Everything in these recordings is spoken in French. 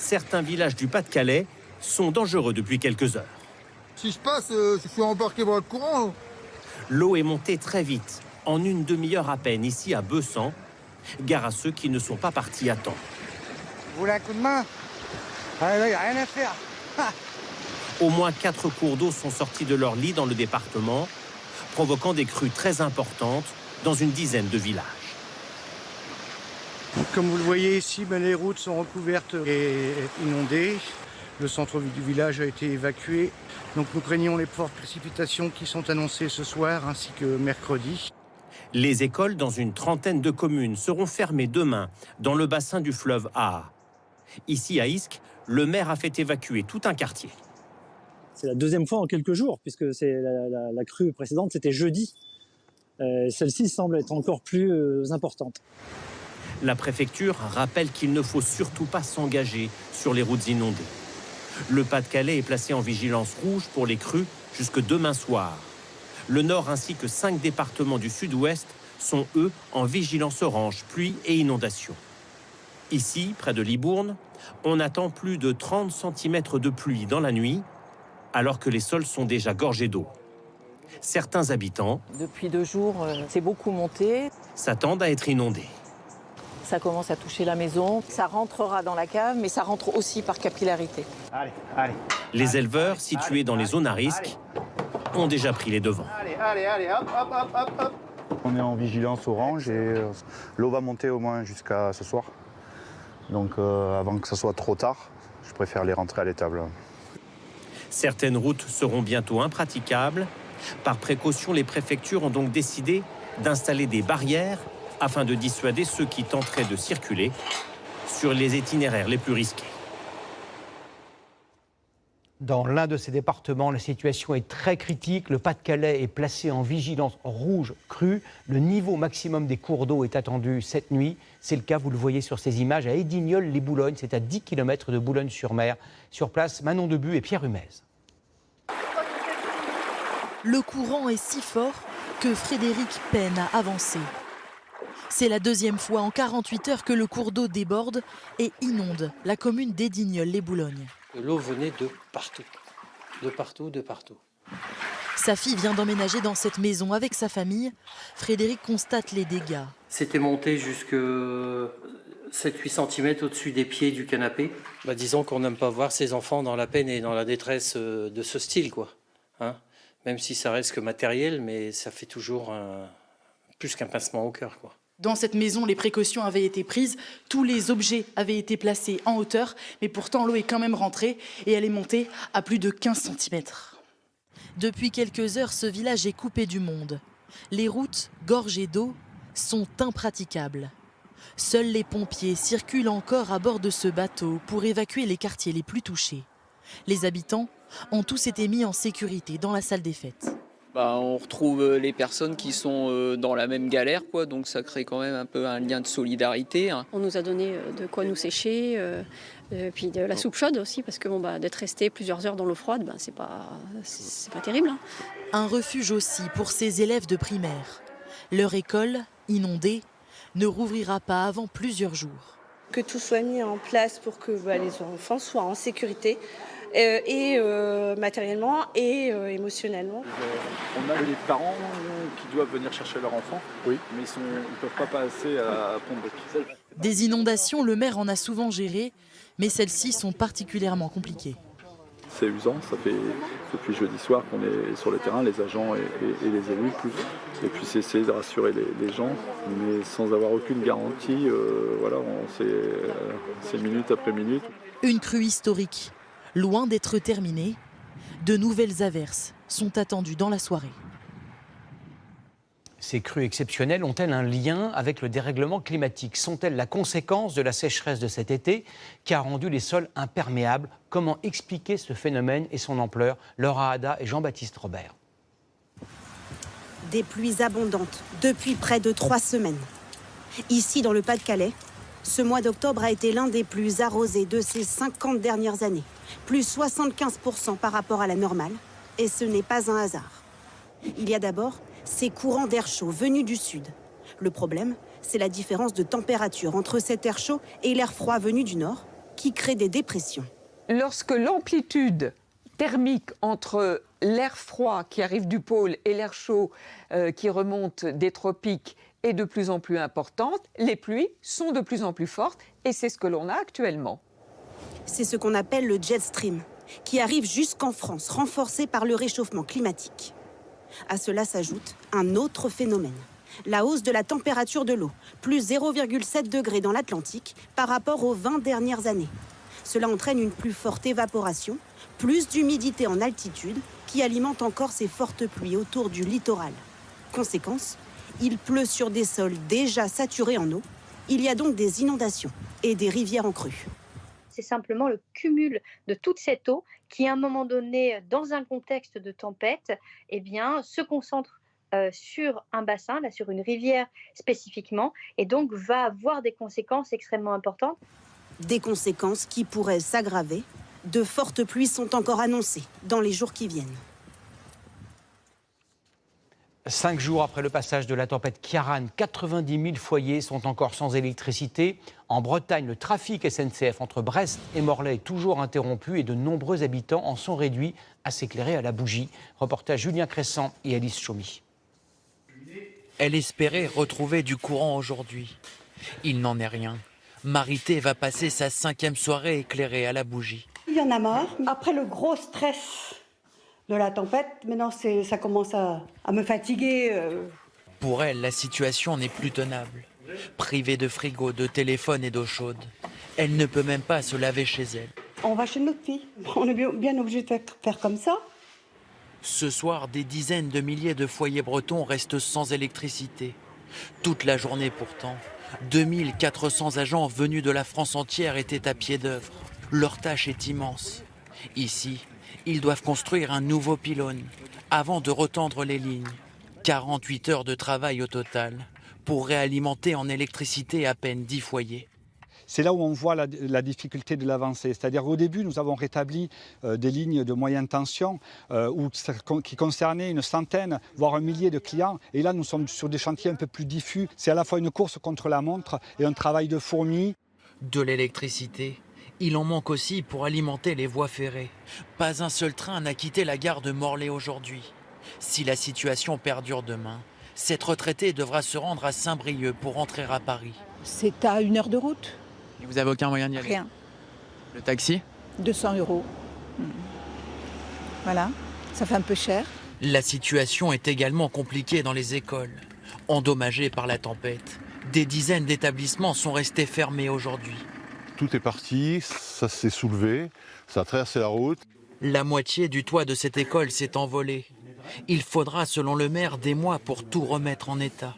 Certains villages du Pas-de-Calais sont dangereux depuis quelques heures. Si je passe, je suis embarqué dans le courant. L'eau est montée très vite, en une demi-heure à peine, ici à Bessan. Gare à ceux qui ne sont pas partis à temps. Vous voulez un coup de main? Ah, là, il n'y a rien à faire. Au moins 4 cours d'eau sont sortis de leur lit dans le département, provoquant des crues très importantes dans une dizaine de villages. Comme vous le voyez ici, les routes sont recouvertes et inondées. Le centre du village a été évacué. Donc nous craignons les fortes précipitations qui sont annoncées ce soir ainsi que mercredi. Les écoles dans une trentaine de communes seront fermées demain dans le bassin du fleuve Aa. Ici à Isques, le maire a fait évacuer tout un quartier. C'est la deuxième fois en quelques jours, puisque la crue précédente, c'était jeudi. Celle-ci semble être encore plus importante. La préfecture rappelle qu'il ne faut surtout pas s'engager sur les routes inondées. Le Pas-de-Calais est placé en vigilance rouge pour les crues jusque demain soir. Le Nord ainsi que 5 départements du Sud-Ouest sont, eux, en vigilance orange, pluie et inondation. Ici, près de Libourne, on attend plus de 30 cm de pluie dans la nuit, alors que les sols sont déjà gorgés d'eau. Certains habitants, depuis 2 jours, c'est beaucoup monté. S'attendent à être inondés. Ça commence à toucher la maison. Ça rentrera dans la cave, mais ça rentre aussi par capillarité. Allez. Les éleveurs, situés dans les zones à risque, ont déjà pris les devants. Allez, hop. On est en vigilance orange et l'eau va monter au moins jusqu'à ce soir. Donc avant que ce soit trop tard, je préfère les rentrer à l'étable. Certaines routes seront bientôt impraticables. Par précaution, les préfectures ont donc décidé d'installer des barrières afin de dissuader ceux qui tenteraient de circuler sur les itinéraires les plus risqués. Dans l'un de ces départements, la situation est très critique. Le Pas-de-Calais est placé en vigilance rouge crue. Le niveau maximum des cours d'eau est attendu cette nuit. C'est le cas, vous le voyez sur ces images, à Edignolles-les-Boulognes. C'est à 10 km de Boulogne-sur-Mer. Sur place, Manon Debu et Pierre Humez. Le courant est si fort que Frédéric peine à avancer. C'est la deuxième fois en 48 heures que le cours d'eau déborde et inonde la commune d'Edignolles-les-Boulognes. L'eau venait de partout. Sa fille vient d'emménager dans cette maison avec sa famille. Frédéric constate les dégâts. C'était monté jusque 7-8 cm au-dessus des pieds du canapé. Disons qu'on n'aime pas voir ses enfants dans la peine et dans la détresse de ce style, quoi. Même si ça reste que matériel, mais ça fait toujours plus qu'un pincement au cœur, quoi. Dans cette maison, les précautions avaient été prises, tous les objets avaient été placés en hauteur, mais pourtant l'eau est quand même rentrée et elle est montée à plus de 15 cm. Depuis quelques heures, ce village est coupé du monde. Les routes, gorgées d'eau, sont impraticables. Seuls les pompiers circulent encore à bord de ce bateau pour évacuer les quartiers les plus touchés. Les habitants ont tous été mis en sécurité dans la salle des fêtes. On retrouve les personnes qui sont dans la même galère, quoi, donc ça crée quand même un peu un lien de solidarité. On nous a donné de quoi nous sécher, puis de la soupe chaude aussi, parce que d'être resté plusieurs heures dans l'eau froide, c'est pas terrible. Un refuge aussi pour ces élèves de primaire. Leur école, inondée, ne rouvrira pas avant plusieurs jours. Que tout soit mis en place pour que les enfants soient en sécurité. Matériellement et émotionnellement. On a les parents qui doivent venir chercher leur enfant, oui, mais ils ne peuvent pas passer à Pont-de-Bric. Des inondations, le maire en a souvent géré, mais celles-ci sont particulièrement compliquées. C'est usant, ça fait depuis jeudi soir qu'on est sur le terrain, les agents et les élus plus. Et puis c'est essayer de rassurer les gens, mais sans avoir aucune garantie. C'est minute après minute. Une crue historique. Loin d'être terminée, de nouvelles averses sont attendues dans la soirée. Ces crues exceptionnelles ont-elles un lien avec le dérèglement climatique? Sont-elles la conséquence de la sécheresse de cet été qui a rendu les sols imperméables? Comment expliquer ce phénomène et son ampleur? Laura Ada et Jean-Baptiste Robert. Des pluies abondantes depuis près de 3 semaines. Ici, dans le Pas-de-Calais, ce mois d'octobre a été l'un des plus arrosés de ces 50 dernières années. Plus 75% par rapport à la normale. Et ce n'est pas un hasard. Il y a d'abord ces courants d'air chaud venus du sud. Le problème, c'est la différence de température entre cet air chaud et l'air froid venu du nord. qui créent des dépressions. Lorsque l'amplitude thermique entre l'air froid qui arrive du pôle et l'air chaud qui remonte des tropiques est de plus en plus importante, les pluies sont de plus en plus fortes et c'est ce que l'on a actuellement. C'est ce qu'on appelle le jet stream, qui arrive jusqu'en France, renforcé par le réchauffement climatique. À cela s'ajoute un autre phénomène, la hausse de la température de l'eau, plus 0,7 degrés dans l'Atlantique par rapport aux 20 dernières années. Cela entraîne une plus forte évaporation, plus d'humidité en altitude, qui alimente encore ces fortes pluies autour du littoral. Conséquence, il pleut sur des sols déjà saturés en eau. Il y a donc des inondations et des rivières en crue. C'est simplement le cumul de toute cette eau qui, à un moment donné, dans un contexte de tempête, se concentre sur un bassin, là, sur une rivière spécifiquement, et donc va avoir des conséquences extrêmement importantes. Des conséquences qui pourraient s'aggraver. De fortes pluies sont encore annoncées dans les jours qui viennent. 5 jours après le passage de la tempête Ciarán, 90 000 foyers sont encore sans électricité. En Bretagne, le trafic SNCF entre Brest et Morlaix est toujours interrompu et de nombreux habitants en sont réduits à s'éclairer à la bougie. Reportage Julien Crescent et Alice Chaumy. Elle espérait retrouver du courant aujourd'hui. Il n'en est rien. Marité va passer sa 5e soirée éclairée à la bougie. Il y en a marre. Après le gros stress de la tempête, maintenant ça commence à me fatiguer. Pour elle, la situation n'est plus tenable. Privée de frigo, de téléphone et d'eau chaude, elle ne peut même pas se laver chez elle. On va chez notre fille. On est bien obligé de faire comme ça. Ce soir, des dizaines de milliers de foyers bretons restent sans électricité. Toute la journée pourtant, 2400 agents venus de la France entière étaient à pied d'œuvre. Leur tâche est immense. Ici, ils doivent construire un nouveau pylône avant de retendre les lignes. 48 heures de travail au total pour réalimenter en électricité à peine 10 foyers. C'est là où on voit la difficulté de l'avancée. C'est-à-dire qu'au début, nous avons rétabli des lignes de moyenne tension qui concernaient une centaine, voire un millier de clients. Et là, nous sommes sur des chantiers un peu plus diffus. C'est à la fois une course contre la montre et un travail de fourmi. De l'électricité, il en manque aussi pour alimenter les voies ferrées. Pas un seul train n'a quitté la gare de Morlaix aujourd'hui. Si la situation perdure demain, cette retraitée devra se rendre à Saint-Brieuc pour rentrer à Paris. C'est à 1 heure de route. Et vous avez aucun moyen d'y aller? Rien. Le taxi? 200 €. Voilà, ça fait un peu cher. La situation est également compliquée dans les écoles. Endommagées par la tempête, des dizaines d'établissements sont restés fermés aujourd'hui. Tout est parti, ça s'est soulevé, ça a traversé la route. La moitié du toit de cette école s'est envolée. Il faudra, selon le maire, des mois pour tout remettre en état.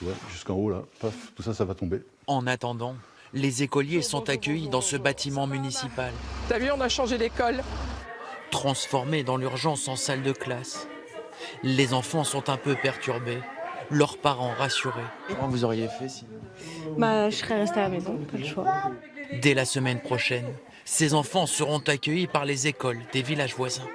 Ouais, jusqu'en haut là, paf, tout ça, ça va tomber. En attendant, les écoliers sont accueillis dans ce bâtiment municipal. T'as vu, on a changé d'école. Transformé dans l'urgence en salle de classe. Les enfants sont un peu perturbés, leurs parents rassurés. Comment vous auriez fait si... Je serais restée à la maison, pas le choix. Dès la semaine prochaine, ces enfants seront accueillis par les écoles des villages voisins.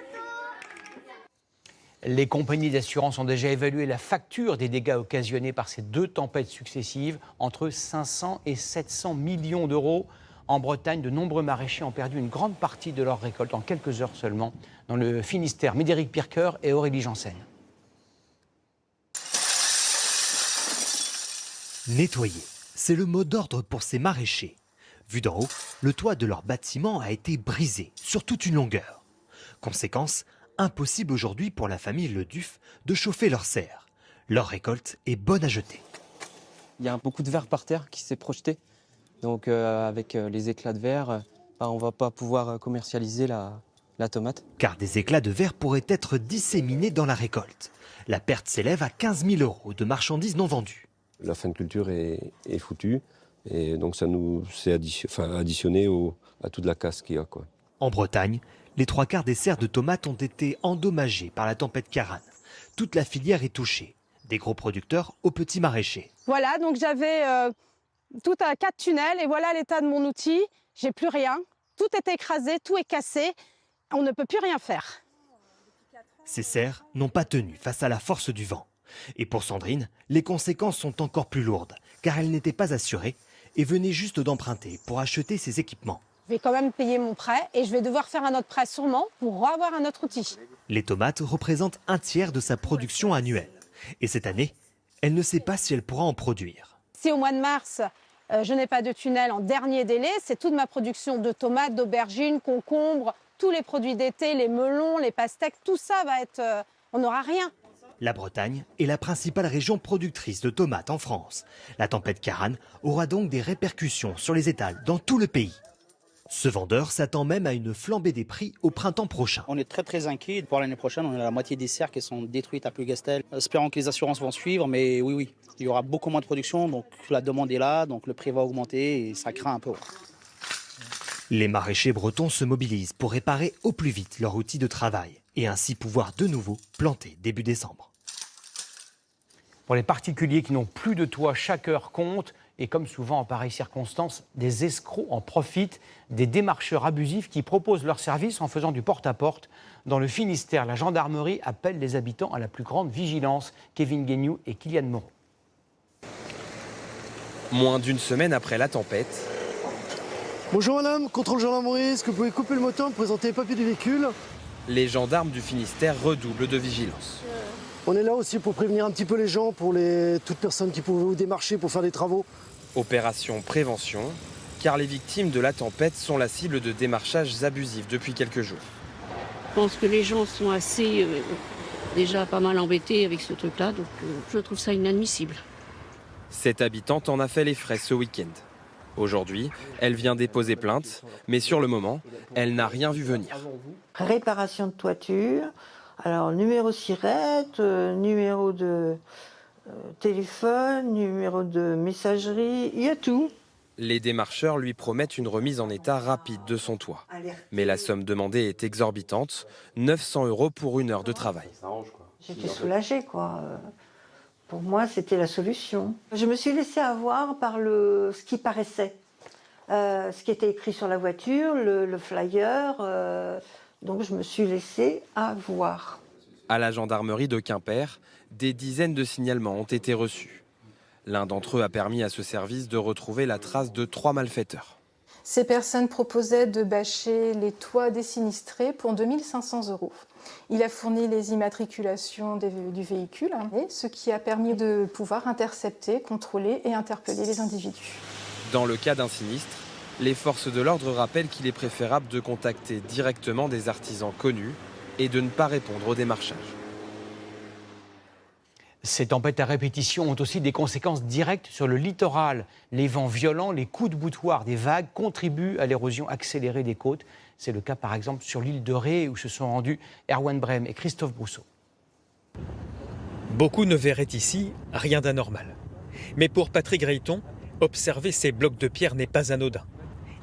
Les compagnies d'assurance ont déjà évalué la facture des dégâts occasionnés par ces 2 tempêtes successives, entre 500 et 700 millions d'euros. En Bretagne, de nombreux maraîchers ont perdu une grande partie de leur récolte en quelques heures seulement. Dans le Finistère, Médéric Pirqueur et Aurélie Janssen. Nettoyer, c'est le mot d'ordre pour ces maraîchers. Vu d'en haut, le toit de leur bâtiment a été brisé sur toute une longueur. Conséquence, impossible aujourd'hui pour la famille Le Duf de chauffer leur serre. Leur récolte est bonne à jeter. Il y a beaucoup de verre par terre qui s'est projeté. Donc avec les éclats de verre, on ne va pas pouvoir commercialiser la tomate. Car des éclats de verre pourraient être disséminés dans la récolte. La perte s'élève à 15 000 € de marchandises non vendues. La fin de culture est foutue et donc ça nous s'est additionné à toute la casse qu'il y a, quoi. En Bretagne, les 3/4 des serres de tomates ont été endommagées par la tempête Ciarán. Toute la filière est touchée, des gros producteurs aux petits maraîchers. Voilà, donc j'avais tout à 4 tunnels et voilà l'état de mon outil. J'ai plus rien, tout est écrasé, tout est cassé, on ne peut plus rien faire. Ces serres n'ont pas tenu face à la force du vent. Et pour Sandrine, les conséquences sont encore plus lourdes, car elle n'était pas assurée et venait juste d'emprunter pour acheter ses équipements. vais quand même payer mon prêt et je vais devoir faire un autre prêt sûrement pour avoir un autre outil. Les tomates représentent un tiers de sa production annuelle. Et cette année, elle ne sait pas si elle pourra en produire. Si au mois de mars, je n'ai pas de tunnel en dernier délai, c'est toute ma production de tomates, d'aubergines, concombres, tous les produits d'été, les melons, les pastèques, tout ça va être... on n'aura rien. La Bretagne est la principale région productrice de tomates en France. La tempête Karan aura donc des répercussions sur les étals dans tout le pays. Ce vendeur s'attend même à une flambée des prix au printemps prochain. On est très inquiet. Pour l'année prochaine, on a la moitié des serres qui sont détruites à Plougastel. Espérons que les assurances vont suivre, mais oui, il y aura beaucoup moins de production, donc la demande est là, donc le prix va augmenter et ça craint un peu. Les maraîchers bretons se mobilisent pour réparer au plus vite leur outil de travail et ainsi pouvoir de nouveau planter début décembre. Pour les particuliers qui n'ont plus de toit, chaque heure compte. Et comme souvent en pareilles circonstances, des escrocs en profitent, des démarcheurs abusifs qui proposent leurs services en faisant du porte-à-porte. Dans le Finistère, la gendarmerie appelle les habitants à la plus grande vigilance. Kevin Guignou et Kylian Moreau. Moins d'une semaine après la tempête. Bonjour madame, contrôle gendarmerie, est-ce que vous pouvez couper le moteur, me présenter les papiers du véhicule? Les gendarmes du Finistère redoublent de vigilance. On est là aussi pour prévenir un petit peu les gens, pour toute personne qui pouvait vous démarcher pour faire des travaux. Opération prévention, car les victimes de la tempête sont la cible de démarchages abusifs depuis quelques jours. Je pense que les gens sont assez déjà pas mal embêtés avec ce truc-là, donc je trouve ça inadmissible. Cette habitante en a fait les frais ce week-end. Aujourd'hui, elle vient déposer plainte, mais sur le moment, elle n'a rien vu venir. Réparation de toiture, alors numéro SIRET, numéro de téléphone, numéro de messagerie, il y a tout. Les démarcheurs lui promettent une remise en état rapide de son toit. Mais la somme demandée est exorbitante, 900 € pour 1 heure de travail. J'étais soulagée, quoi. Pour moi, c'était la solution. Je me suis laissée avoir par ce qui paraissait, ce qui était écrit sur la voiture, le flyer. Donc je me suis laissée avoir. À la gendarmerie de Quimper, des dizaines de signalements ont été reçus. L'un d'entre eux a permis à ce service de retrouver la trace de 3 malfaiteurs. Ces personnes proposaient de bâcher les toits des sinistrés pour 2 500 €. Il a fourni les immatriculations du véhicule, ce qui a permis de pouvoir intercepter, contrôler et interpeller les individus. Dans le cas d'un sinistre, les forces de l'ordre rappellent qu'il est préférable de contacter directement des artisans connus et de ne pas répondre au démarchage. Ces tempêtes à répétition ont aussi des conséquences directes sur le littoral. Les vents violents, les coups de boutoir des vagues contribuent à l'érosion accélérée des côtes. C'est le cas par exemple sur l'île de Ré où se sont rendus Erwan Brem et Christophe Brousseau. Beaucoup ne verraient ici rien d'anormal. Mais pour Patrick Greyton, observer ces blocs de pierre n'est pas anodin.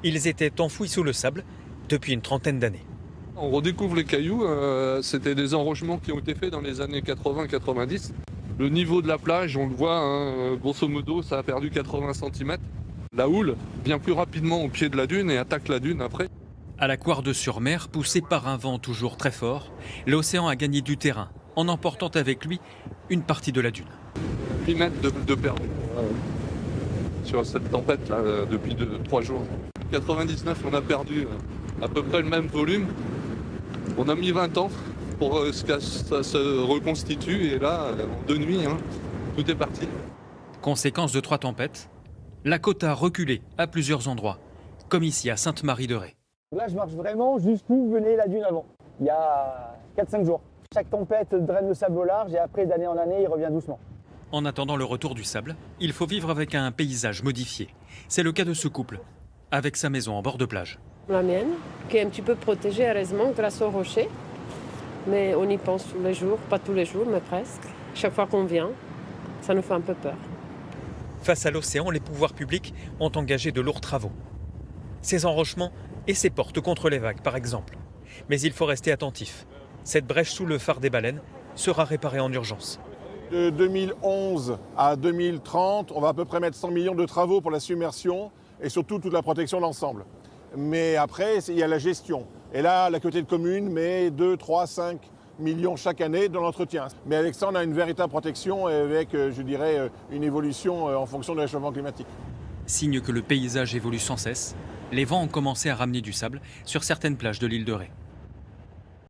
Ils étaient enfouis sous le sable depuis une trentaine d'années. On redécouvre les cailloux, c'était des enrochements qui ont été faits dans les années 80-90. Le niveau de la plage, on le voit, grosso modo, ça a perdu 80 cm. La houle vient plus rapidement au pied de la dune et attaque la dune après. À la Couarde-sur-Mer, poussé par un vent toujours très fort, l'océan a gagné du terrain en emportant avec lui une partie de la dune. 8 mètres de perdu sur cette tempête là depuis 3 jours. 99, on a perdu à peu près le même volume. On a mis 20 ans pour que ça se reconstitue et là, en 2 nuits, tout est parti. Conséquence de 3 tempêtes, la côte a reculé à plusieurs endroits, comme ici à Sainte-Marie-de-Ré. Là, je marche vraiment jusqu'où venait la dune avant, il y a 4-5 jours. Chaque tempête draine le sable au large et après, d'année en année, il revient doucement. En attendant le retour du sable, il faut vivre avec un paysage modifié. C'est le cas de ce couple, avec sa maison en bord de plage. La mienne, qui est un petit peu protégée, heureusement, grâce aux rochers. Mais on y pense tous les jours, pas tous les jours, mais presque. Chaque fois qu'on vient, ça nous fait un peu peur. Face à l'océan, les pouvoirs publics ont engagé de lourds travaux. Ces enrochements et ces portes contre les vagues, par exemple. Mais il faut rester attentif. Cette brèche sous le phare des baleines sera réparée en urgence. De 2011 à 2030, on va à peu près mettre 100 millions de travaux pour la submersion et surtout toute la protection de l'ensemble. Mais après, il y a la gestion. Et là, la communauté de communes met 2, 3, 5 millions chaque année dans l'entretien. Mais avec ça, on a une véritable protection et avec, je dirais, une évolution en fonction du réchauffement climatique. Signe que le paysage évolue sans cesse, Les vents ont commencé à ramener du sable sur certaines plages de l'île de Ré.